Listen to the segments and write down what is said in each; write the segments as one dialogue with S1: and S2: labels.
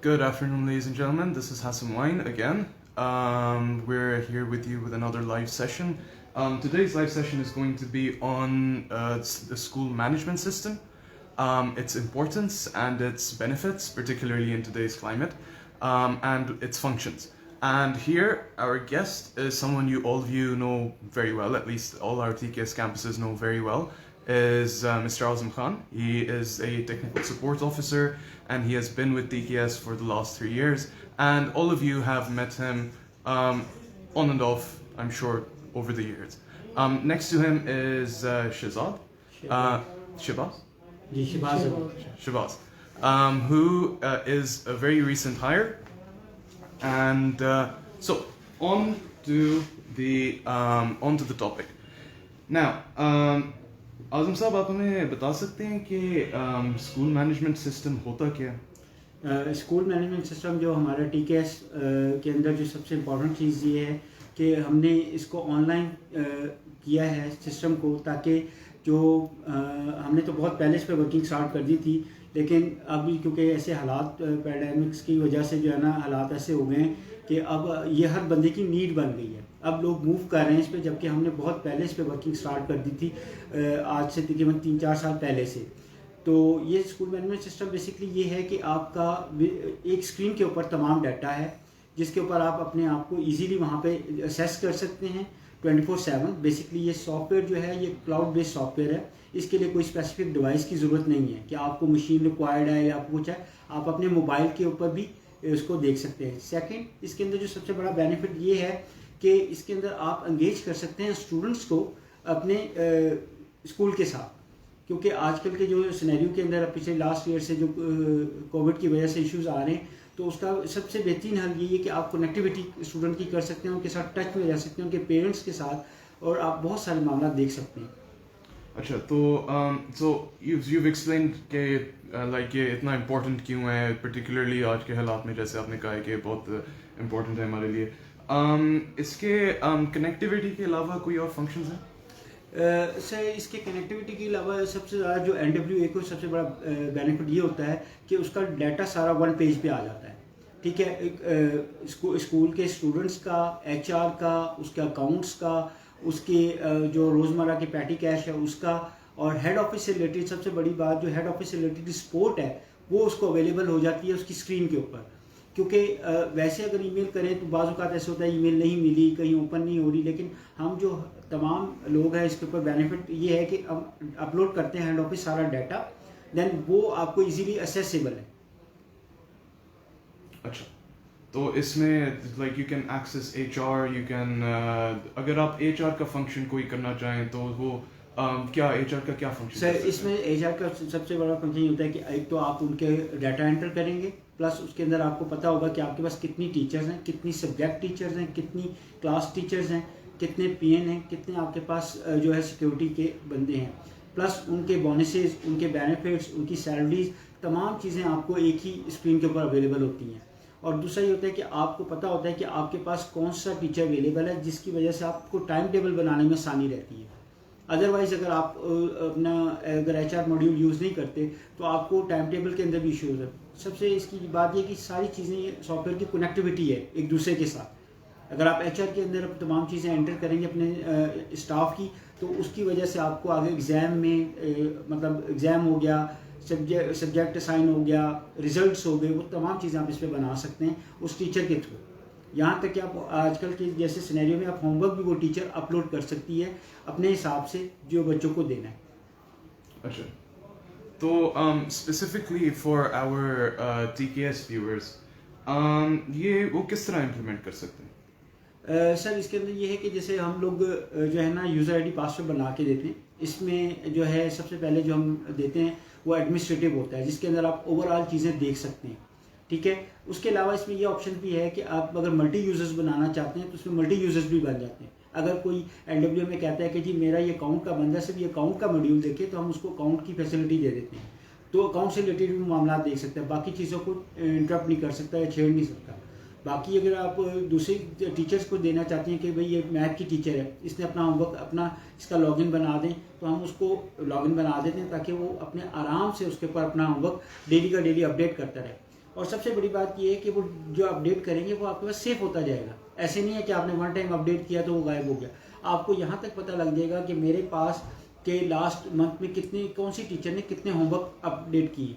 S1: Good afternoon, ladies and gentlemen. This is Hassan Wine again. We're here with you with another live session. Today's live session is going to be on the school management system, its importance and its benefits, particularly in today's climate, and its functions. And here, our guest is someone all of you know very well, at least all our TKS campuses know very well, is Mr. Azam Khan. He is a technical support officer and he has been with TKS for the last 3 years. And all of you have met him on and off, I'm sure, over the years. Next to him is Shahzad. Shahbaz, who is a very recent hire. And so on to the topic. Now, आज़म साहब आप हमें बता सकते हैं कि school management system होता क्या है?
S2: स्कूल मैनेजमेंट सिस्टम जो हमारा TKS के अंदर जो सबसे इम्पोर्टेंट चीज़ ये है कि हमने इसको ऑनलाइन किया है सिस्टम को, ताकि जो हमने तो बहुत पहले इस पर वर्किंग स्टार्ट कर दी थी, लेकिन अभी क्योंकि ऐसे हालात पैंडेमिक्स की वजह से जो है ना हालात ऐसे हो गए हैं कि अब ये हर बंदे की नीड बन गई है। अब लोग मूव कर रहे हैं इस पे, जबकि हमने बहुत पहले इस पे वर्किंग स्टार्ट कर दी थी, आज से तकरीबन 3-4 साल पहले से। तो ये स्कूल मैनेजमेंट सिस्टम बेसिकली ये है कि आपका एक स्क्रीन के ऊपर तमाम डाटा है, जिसके ऊपर आप अपने आप को ईजीली वहाँ पे असेस कर सकते हैं 24/7। बेसिकली ये सॉफ्टवेयर जो है ये क्लाउड बेस्ड सॉफ्टवेयर है। इसके लिए कोई स्पेसिफिक डिवाइस की ज़रूरत नहीं है कि आपको मशीन रिक्वायर्ड है या आपको कुछ है, आप अपने मोबाइल के ऊपर भी इसको देख सकते हैं। सेकंड, इसके अंदर जो सबसे बड़ा बेनिफिट ये है कि इसके अंदर आप एंगेज कर सकते हैं स्टूडेंट्स को अपने स्कूल के साथ, क्योंकि आजकल के जो सिनेरियो के अंदर पिछले लास्ट ईयर से जो कोविड की वजह से इश्यूज आ रहे हैं, तो उसका सबसे बेहतरीन हल ये है कि आप कनेक्टिविटी स्टूडेंट की कर सकते हैं, उनके साथ टच में रह सकते हैं, उनके पेरेंट्स के साथ, और आप बहुत सारे मामला देख सकते हैं।
S1: अच्छा, तो you've explained कि लाइक ये इतना इम्पोर्टेंट क्यों है, पर्टिकुलरली आज के हालात में, जैसे आपने कहा है कि बहुत इम्पोर्टेंट है हमारे लिए। इसके कनेक्टिविटी के अलावा कोई और फंक्शंस हैं?
S2: सर, इसके कनेक्टिविटी के अलावा सबसे ज़्यादा जो NWA को सबसे बड़ा बेनिफिट ये होता है कि उसका डाटा सारा वन पेज पे आ जाता है। ठीक है, स्कूल के स्टूडेंट्स का, HR का, उसके अकाउंट्स का, उसके जो रोज़मर्रा की पैटी कैश है उसका, और हेड ऑफिस से रिलेटेड सबसे बड़ी बात जो हेड ऑफिस से रिलेटेड सपोर्ट है वो उसको अवेलेबल हो जाती है उसकी स्क्रीन के ऊपर। क्योंकि वैसे अगर ईमेल करें तो बाज़ औक़ात ऐसे होता है ईमेल नहीं मिली, कहीं ओपन नहीं हो रही, लेकिन हम जो तमाम लोग हैं इसके ऊपर बेनिफिट ये है कि हम अपलोड करते हैं हेड ऑफिस सारा डाटा, देन वो आपको इजीली असेसेबल है।
S1: अच्छा, तो इसमें like you can access HR, you can अगर आप HR का फंक्शन कोई करना चाहें तो वो क्या HR का क्या फंक्शन?
S2: सर, इसमें HR का सबसे बड़ा फंक्शन ये होता है कि एक तो आप उनके डाटा एंटर करेंगे, प्लस उसके अंदर आपको पता होगा कि आपके पास कितनी टीचर्स हैं, कितनी सब्जेक्ट टीचर्स हैं, कितनी क्लास टीचर्स हैं, कितने PN हैं, कितने आपके पास जो है सिक्योरिटी के बंदे हैं, प्लस उनके बोनसेस, उनके बेनिफिट्स, उनकी सैलरीज, तमाम चीज़ें आपको एक ही स्क्रीन के ऊपर अवेलेबल होती हैं। और दूसरा ये होता है कि आपको पता होता है कि आपके पास कौन सा टीचर अवेलेबल है, जिसकी वजह से आपको टाइम टेबल बनाने में आसानी रहती है। अदरवाइज़ अगर आप अपना अगर HR मॉड्यूल यूज़ नहीं करते तो आपको टाइम टेबल के अंदर भी इशू होता है। सबसे इसकी बात ये कि सारी चीज़ें सॉफ्टवेयर की कनेक्टिविटी है एक दूसरे के साथ। अगर आप HR के अंदर तमाम चीज़ें एंटर करेंगे अपने स्टाफ की, तो उसकी वजह से आपको आगे एग्ज़ाम में मतलब एग्ज़ाम हो गया, सब्जेक्ट असाइन हो गया, रिजल्ट्स हो गए, वो तमाम चीज़ें आप इस पर बना सकते हैं उस टीचर के थ्रू। यहाँ तक कि आप आजकल के जैसे सिनेरियो में आप होमवर्क भी वो टीचर अपलोड कर सकती है अपने हिसाब से जो बच्चों को देना है।
S1: अच्छा, तो specifically for our TKS viewers ये वो किस तरह इम्प्लीमेंट कर सकते हैं?
S2: सर, इसके अंदर ये है कि जैसे हम लोग जो है ना यूज़र ID पासवर्ड बना के देते हैं। इसमें जो है सबसे पहले जो हम देते हैं वो एडमिनिस्ट्रेटिव होता है, जिसके अंदर आप ओवरऑल चीज़ें देख सकते हैं। ठीक है, उसके अलावा इसमें ये ऑप्शन भी है कि आप अगर मल्टी यूजर्स बनाना चाहते हैं तो उसमें मल्टी यूजर्स भी बन जाते हैं। अगर कोई NWA में कहता है कि जी मेरा ये अकाउंट का बंदा सिर्फ ये अकाउंट का मॉड्यूल देखे, तो हम उसको अकाउंट की फैसिलिटी दे देते हैं, तो अकाउंट से रिलेटेड भी मामला देख सकते हैं, बाकी चीज़ों को इंटरप्ट नहीं कर सकता या छेड़ नहीं सकता। बाकी अगर आप दूसरे टीचर्स को देना चाहते हैं कि भाई ये मैथ की टीचर है, इसने अपना होमवर्क अपना इसका लॉगिन बना दें, तो हम उसको लॉगिन बना देते हैं ताकि वो अपने आराम से उसके ऊपर अपना होमवर्क डेली का डेली अपडेट करता रहे। और सबसे बड़ी बात ये है कि वो जो अपडेट करेंगे वो आपके पास सेफ होता जाएगा। ऐसे नहीं है कि आपने वन टाइम अपडेट किया तो वो गायब हो गया। आपको यहाँ तक पता लग जाएगा कि मेरे पास के लास्ट मंथ में कितनी कौन सी टीचर ने कितने होमवर्क अपडेट किए।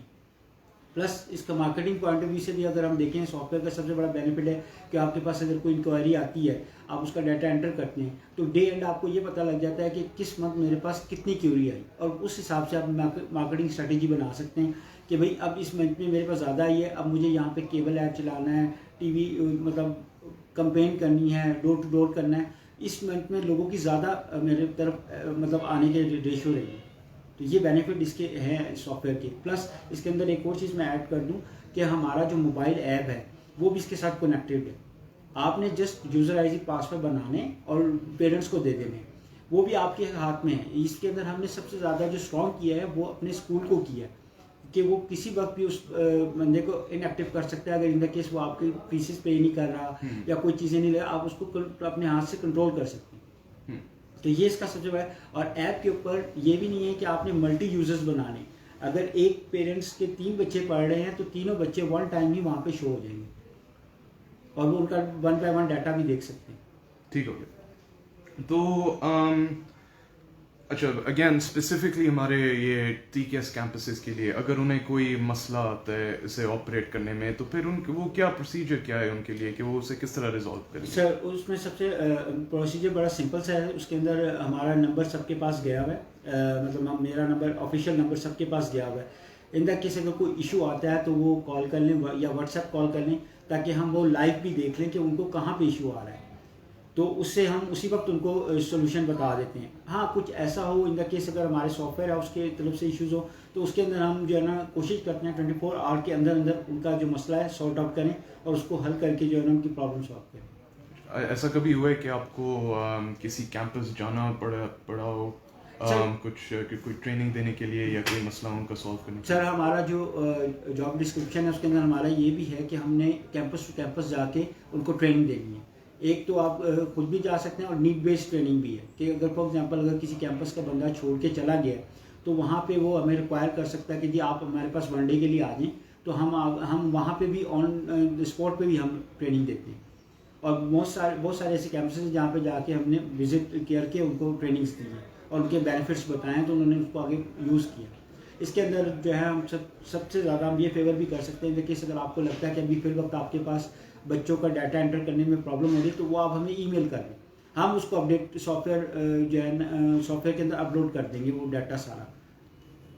S2: प्लस इसका मार्केटिंग पॉइंट ऑफ व्यू से भी अगर हम देखें, सॉफ्टवेयर का सबसे बड़ा बेनिफिट है कि आपके पास अगर कोई इंक्वायरी आती है, आप उसका डाटा एंटर करते हैं तो डे एंड आपको ये पता लग जाता है कि किस मंथ मेरे पास कितनी क्यूरी आई, और उस हिसाब से आप मार्केटिंग स्ट्रेटेजी बना सकते हैं कि भाई अब इस मंथ में मेरे पास ज़्यादा आई है, अब मुझे यहाँ पे केबल ऐड चलाना है, टीवी मतलब कंपेन करनी है, डोर टू डोर करना है, इस मंथ में लोगों की ज़्यादा मेरे तरफ मतलब आने के रेशियो रहेगी। तो ये बेनिफिट इसके हैं सॉफ्टवेयर के। प्लस इसके अंदर एक और चीज़ मैं ऐड कर दूं कि हमारा जो मोबाइल ऐप है वो भी इसके साथ कनेक्टेड है। आपने जस्ट यूज़र आईडी पासवर्ड बनाने और पेरेंट्स को दे देने, वो भी आपके हाथ में है। इसके अंदर हमने सबसे ज़्यादा जो स्ट्रॉन्ग किया है वो अपने स्कूल को किया है कि वो किसी वक्त भी उस बंदे को इनएक्टिव कर सकता है। अगर इन द केस वो आपकी फीसेस पे नहीं कर रहा या कोई चीज़ें नहीं ले रहा, आप उसको अपने हाथ से कंट्रोल कर सकते हैं। तो ये इसका सबसे बड़ा। और ऐप के ऊपर ये भी नहीं है कि आपने मल्टी यूजर्स बनाने। अगर एक पेरेंट्स के 3 बच्चे पढ़ रहे हैं तो तीनों बच्चे वन टाइम ही वहाँ पे शो हो जाएंगे और वो उनका 1 बाय 1 डाटा भी देख सकते हैं।
S1: ठीक हो गया। तो अच्छा, अगेन स्पेसिफिकली हमारे ये TKS कैंपसेस के लिए अगर उन्हें कोई मसला आता है इसे ऑपरेट करने में, तो फिर उनके वो क्या प्रोसीजर क्या है उनके लिए कि वो उसे किस तरह रिजॉल्व करेंगे?
S2: सर उसमें सबसे प्रोसीजर बड़ा सिंपल सा है। उसके अंदर हमारा नंबर सबके पास गया हुआ है, मतलब मेरा नंबर, ऑफिशियल नंबर सबके पास गया हुआ है। इन द केस अगर कोई इशू आता है तो वो कॉल कर लें या व्हाट्सएप कॉल कर लें, ताकि हम वो लाइव भी देख लें कि उनको कहाँ पे इशू आ रहा है, तो उससे हम उसी वक्त उनको सोल्यूशन बता देते हैं। हाँ, कुछ ऐसा हो इन द केस अगर हमारे सॉफ्टवेयर हाउस के तरफ से इश्यूज़ हो तो उसके अंदर हम जो है ना कोशिश करते हैं 24 आवर के अंदर अंदर उनका जो मसला है सॉर्ट आउट करें और उसको हल करके जो है ना उनकी प्रॉब्लम सॉल्व करें।
S1: ऐसा कभी हुआ है कि आपको किसी कैंपस जाना पड़ा हो कोई ट्रेनिंग देने के लिए या कोई मसला उनका सॉल्व करने?
S2: सर हमारा जो जॉब डिस्क्रिप्शन है उसके अंदर हमारा ये भी है कि हमने कैंपस टू कैंपस जाके उनको ट्रेनिंग देनी है। एक तो आप खुद भी जा सकते हैं और नीड बेस्ड ट्रेनिंग भी है कि अगर फॉर एग्जांपल अगर किसी कैंपस का बंदा छोड़ के चला गया तो वहाँ पे वो हमें रिक्वायर कर सकता है कि जी आप हमारे पास वन डे के लिए आ जाएं, तो हम वहाँ पे भी ऑन स्पॉट पे भी हम ट्रेनिंग देते हैं। और बहुत सारे ऐसे कैंपस हैं जहाँ पे जाके हमने विजिट करके उनको ट्रेनिंग्स दी हैं और उनके बेनिफिट्स बताएं तो उन्होंने उसको आगे यूज़ किया। इसके अंदर जो है हम सबसे ज़्यादा हम ये फेवर भी कर सकते हैं कि अगर आपको लगता है कि अभी फिर वक्त आपके पास बच्चों का डाटा एंटर करने में प्रॉब्लम हो रही है तो वो आप हमें ईमेल कर दें, हम उसको अपडेट सॉफ्टवेयर जो है सॉफ्टवेयर के अंदर अपलोड कर देंगे वो डाटा सारा।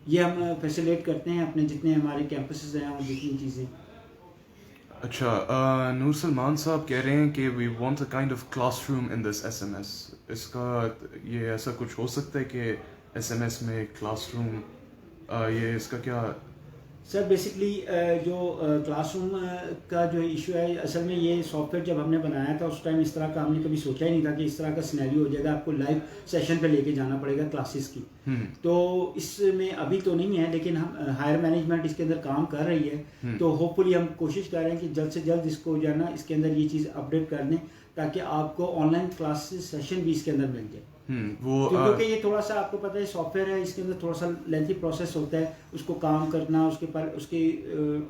S2: ये हम फैसिलिटेट करते हैं अपने जितने हमारे कैंपसेस हैं और जितनी चीज़ें।
S1: अच्छा, नूर सलमान साहब कह रहे हैं कि we want a kind of classroom in this SMS। इसका ये ऐसा कुछ हो सकता है कि SMS में क्लासरूम, ये इसका क्या?
S2: सर बेसिकली जो क्लासरूम का जो इशू है, असल में ये सॉफ्टवेयर जब हमने बनाया था उस टाइम इस तरह का हमने कभी सोचा ही नहीं था कि इस तरह का सिनेरियो हो जाएगा, आपको लाइव सेशन पे लेके जाना पड़ेगा क्लासेस की। तो इसमें अभी तो नहीं है, लेकिन हम हायर मैनेजमेंट इसके अंदर काम कर रही है, तो होपफुली हम कोशिश कर रहे हैं कि जल्द से जल्द इसको जो है ना इसके अंदर ये चीज़ अपडेट कर दें ताकि आपको ऑनलाइन क्लासेस सेशन भी इसके अंदर मिल जाए। क्योंकि ये थोड़ा सा आपको पता है सॉफ्टवेयर है, इसके अंदर थोड़ा सा लेंथी प्रोसेस होता है, उसको काम करना, उसके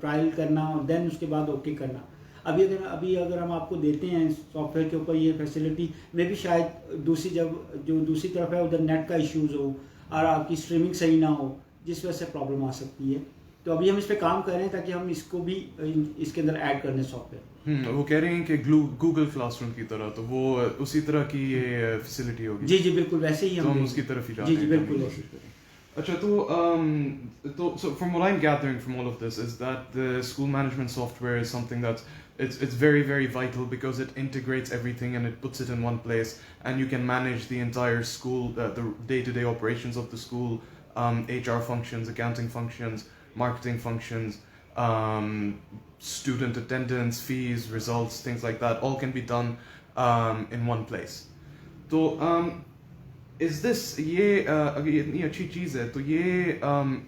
S2: ट्रायल करना और देन उसके बाद ओके करना। अभी अगर हम आपको देते हैं सॉफ्टवेयर के ऊपर ये फैसिलिटी में भी शायद दूसरी तरफ है उधर नेट का इश्यूज हो और आपकी स्ट्रीमिंग सही ना हो, जिस वजह से प्रॉब्लम आ सकती है। तो अभी हम इस पे काम कर रहे हैं ताकि हम इसको भी इसके अंदर ऐड कर दें सॉफ्टवेयर।
S1: वो कह रहे हैं कि गूगल क्लासरूम की तरह, तो वो उसी तरह की ये फैसिलिटी होगी।
S2: जी बिल्कुल वैसे ही
S1: हम उसकी तरफ ही जा रहे हैं।
S2: जी बिल्कुल।
S1: अच्छा, so from what I'm gathering from all of this is that the school management software is something that it's very, very vital because it integrates everything and it puts it in one place, and you can manage the entire school, the day-to-day operations of the school, HR functions, accounting functions, marketing functions, student attendance, fees, results, things like that, all can be done in one place. So is this अगर ये इतनी अच्छी चीज़ है तो ये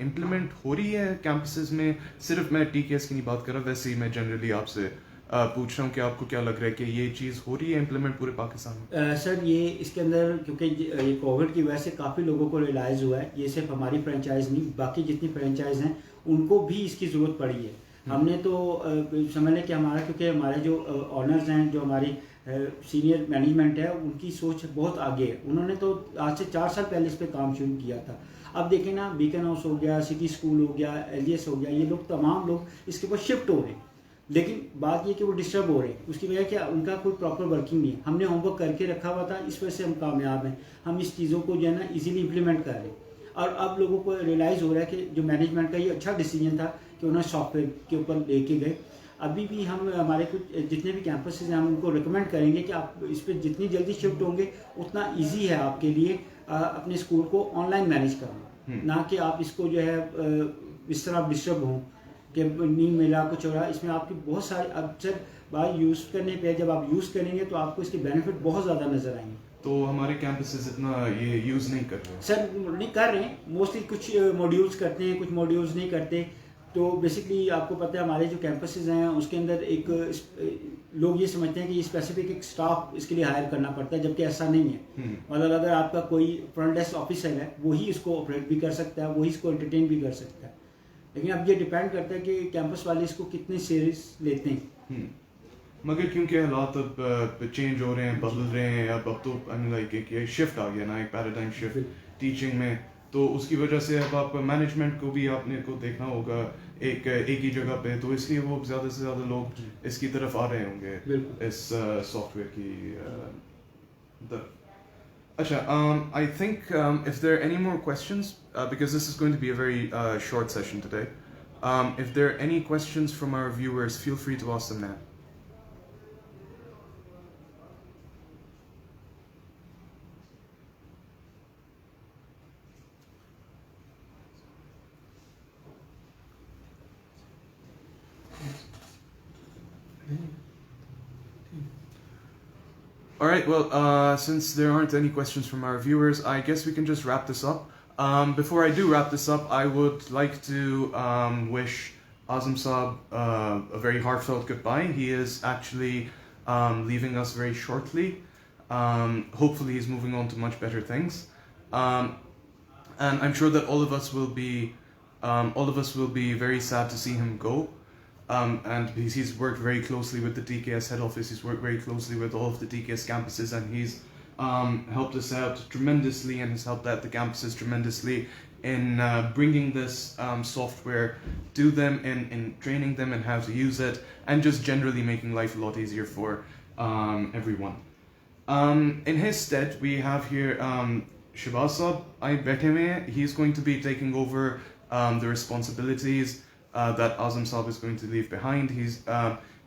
S1: implement हो रही है कैंपसेस में? सिर्फ मैं TKS की नहीं बात कर रहा, वैसे ही मैं जनरली आपसे पूछ रहा हूँ कि आपको क्या लग रहा है कि ये चीज़ हो रही है इम्प्लीमेंट पूरे पाकिस्तान में?
S2: सर ये इसके अंदर क्योंकि ये कोविड की वजह से काफ़ी लोगों को रियलाइज़ हुआ है, ये सिर्फ हमारी फ्रेंचाइज नहीं बाकी जितनी फ्रेंचाइज हैं उनको भी इसकी ज़रूरत पड़ी है। हमने तो समझ लें कि हमारा, क्योंकि हमारे जो ऑनर्स हैं, जो हमारी सीनियर मैनेजमेंट है, उनकी सोच बहुत आगे है। उन्होंने तो आज से 4 साल पहले इस पर काम शुरू किया था। अब देखें ना, बीकन हाउस हो गया, सिटी स्कूल हो गया, LGS हो गया, ये लोग तमाम लोग इसके ऊपर शिफ्ट हो रहे हैं। लेकिन बात ये कि वो डिस्टर्ब हो रहे हैं, उसकी वजह क्या, उनका कोई प्रॉपर वर्किंग नहीं है। हमने होमवर्क करके रखा हुआ था, इस वजह से हम कामयाब हैं। हम इस चीज़ों को जो है ना इजीली इम्प्लीमेंट कर रहे हैं। और अब लोगों को रियलाइज़ हो रहा है कि जो मैनेजमेंट का ये अच्छा डिसीजन था कि उन्हें सॉफ्टवेयर के ऊपर लेके गए। अभी भी हम हमारे कुछ जितने भी कैंपसेस हैं, हम उनको रिकमेंड करेंगे कि आप इस पर जितनी जल्दी शिफ्ट होंगे उतना ईजी है आपके लिए अपने स्कूल को ऑनलाइन मैनेज करना। ना कि आप इसको जो है इस तरह डिस्टर्ब हों कि नींद मिला कुछ हो रहा है। इसमें आपकी बहुत सारी अक्सर बात यूज़ करने पे, जब आप यूज़ करेंगे तो आपको इसके बेनिफिट बहुत ज़्यादा नज़र आएंगे।
S1: तो हमारे कैंपसेस इतना ये यूज़ नहीं कर रहे हैं?
S2: सर नहीं कर रहे हैं, मोस्टली कुछ मॉड्यूल्स करते हैं, कुछ मॉड्यूल्स नहीं करते। तो बेसिकली आपको पता है हमारे जो कैंपसेस हैं उसके अंदर एक लोग ये समझते हैं कि ये स्पेसिफिक एक स्टाफ इसके लिए हायर करना पड़ता है, जबकि ऐसा नहीं है। मतलब अगर आपका कोई फ्रंट डेस्क ऑफिसर है, वही इसको ऑपरेट भी कर सकता है, वही इसको एंटरटेन भी कर सकता है। लेकिन अब ये डिपेंड करता है कि कैंपस वाले इसको कितने सीरियस लेते हैं।
S1: मगर क्योंकि हालात अब चेंज हो रहे हैं, बदल रहे हैं, अब तो लाइक एक शिफ्ट आ गया ना, एक पैराडाइम शिफ्ट टीचिंग में, तो उसकी वजह से अब आप मैनेजमेंट को भी आपने को देखना होगा एक ही जगह पे, तो इसलिए वो ज़्यादा से ज़्यादा लोग इसकी तरफ आ रहे होंगे, इस सॉफ्टवेयर की तरफ। अच्छा, I think if there are any more questions, because this is going to be a very short session today, if there are any questions from our viewers, feel free to ask them now. All right, well, since there aren't any questions from our viewers, I guess we can just wrap this up. Before I do wrap this up, I would like to wish Azam Saab a very heartfelt goodbye. He is actually leaving us very shortly. Hopefully he's moving on to much better things. And I'm sure that all of us will be very sad to see him go. And he's worked very closely with the TKS head office, he's worked very closely with all of the TKS campuses, and he's helped us out tremendously and has helped out the campuses tremendously in bringing this software to them, in training them in how to use it, and just generally making life a lot easier for everyone. In his stead, we have here Shahbaz Saab. He's going to be taking over the responsibilities that Azam Saab is going to leave behind.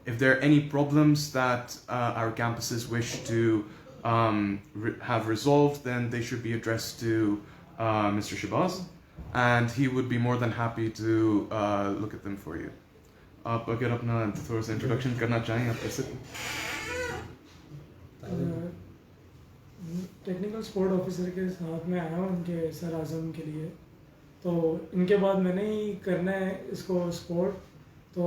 S1: If there are any problems that our campuses wish to have resolved, then they should be addressed to Mr. Shahbaz, and he would be more than happy to look at them for you. आप अगर अपना थोड़ा सा introduction करना चाहें आप कैसे?
S3: Technical support officer के साथ में आया हूँ उनके सर आज़म के लिए, तो इनके बाद मैंने ही करना है इसको सपोर्ट। तो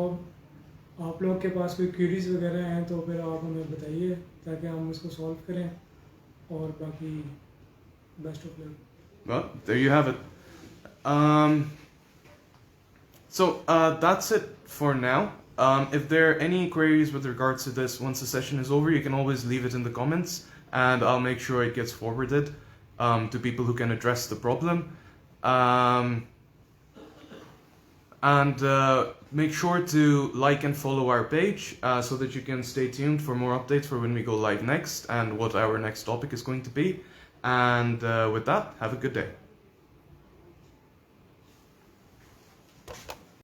S3: आप लोग के पास कोई क्वेरीज वगैरह हैं तो फिर आप हमें बताइए ताकि हम इसको सॉल्व करें, और बाकी best of luck.
S1: Well, there you have it. So that's it for now. If there are any queries with regards to this, once the session is over, you can always leave it in the comments, and I'll make sure it gets forwarded to people who can address the problem. And make sure to like and follow our page so that you can stay tuned for more updates for when we go live next and what our next topic is going to be. And with that, have a good day.